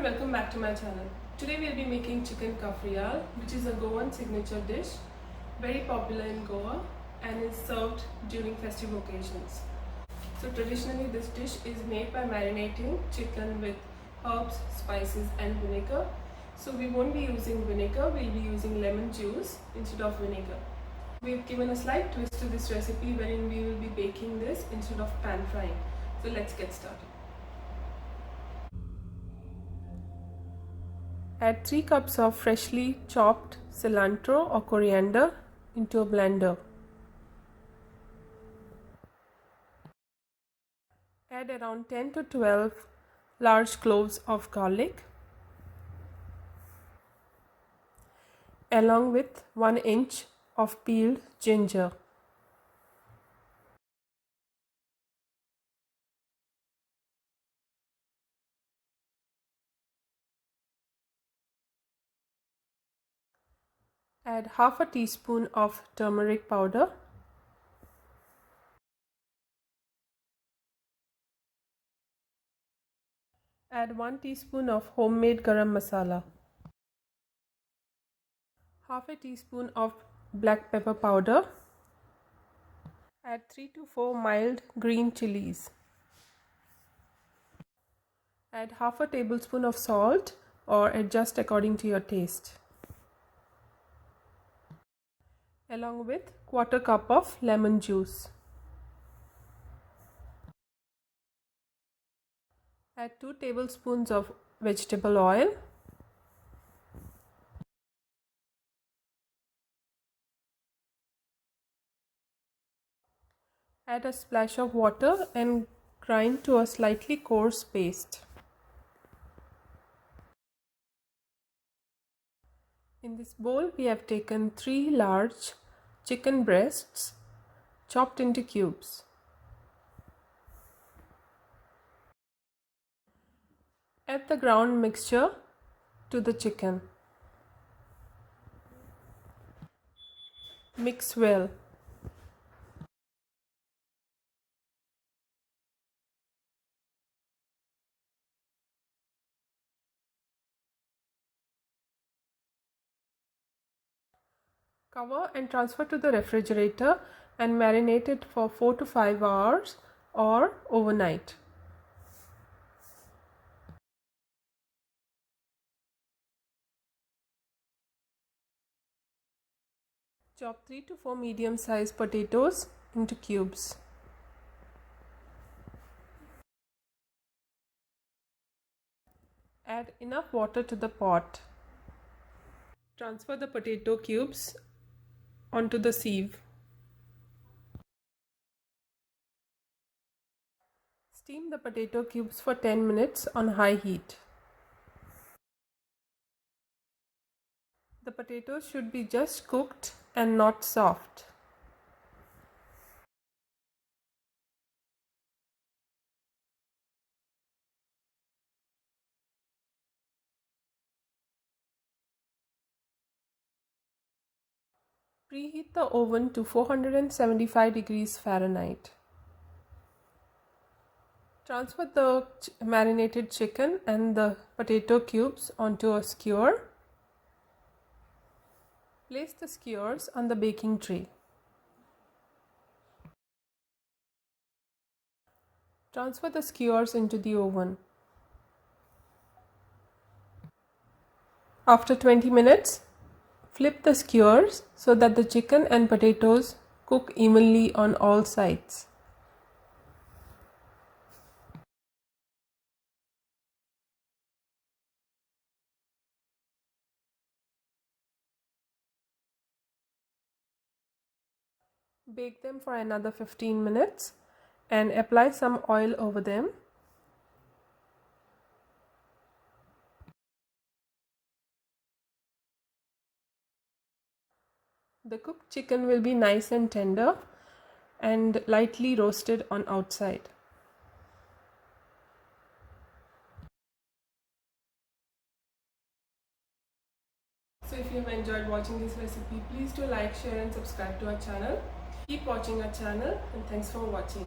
welcome back to my channel. Today we'll be making chicken cafreal, which is a Goan signature dish, very popular in Goa and is served during festive occasions. So traditionally this dish is made by marinating chicken with herbs, spices and vinegar. So we won't be using vinegar, we'll be using lemon juice instead of vinegar. We've given a slight twist to this recipe wherein we will be baking this instead of pan frying. So let's get started. Add 3 cups of freshly chopped cilantro or coriander into a blender. Add around 10 to 12 large cloves of garlic along with 1 inch of peeled ginger. Add half a teaspoon of turmeric powder. Add 1 teaspoon of homemade garam masala. Half a teaspoon of black pepper powder. Add 3 to 4 mild green chillies. Add half a tablespoon of salt or adjust according to your taste. Along with quarter cup of lemon juice. Add 2 tablespoons of vegetable oil. Add a splash of water and grind to a slightly coarse paste. In this bowl we have taken 3 large chicken breasts chopped into cubes. Add the ground mixture to the chicken. Mix well. Cover and transfer to the refrigerator and marinate it for 4 to 5 hours or overnight. Chop 3 to 4 medium-sized potatoes into cubes. Add enough water to the pot. Transfer the potato cubes onto the sieve. Steam the potato cubes for 10 minutes on high heat. The potatoes should be just cooked and not soft. Preheat the oven to 475 degrees Fahrenheit. Transfer the marinated chicken and the potato cubes onto a skewer. Place the skewers on the baking tray. Transfer the skewers into the oven. After 20 minutes, flip the skewers so that the chicken and potatoes cook evenly on all sides. Bake them for another 15 minutes and apply some oil over them. The cooked chicken will be nice and tender and lightly roasted on outside. So if you have enjoyed watching this recipe, please do like, share and subscribe to our channel. Keep watching our channel and thanks for watching.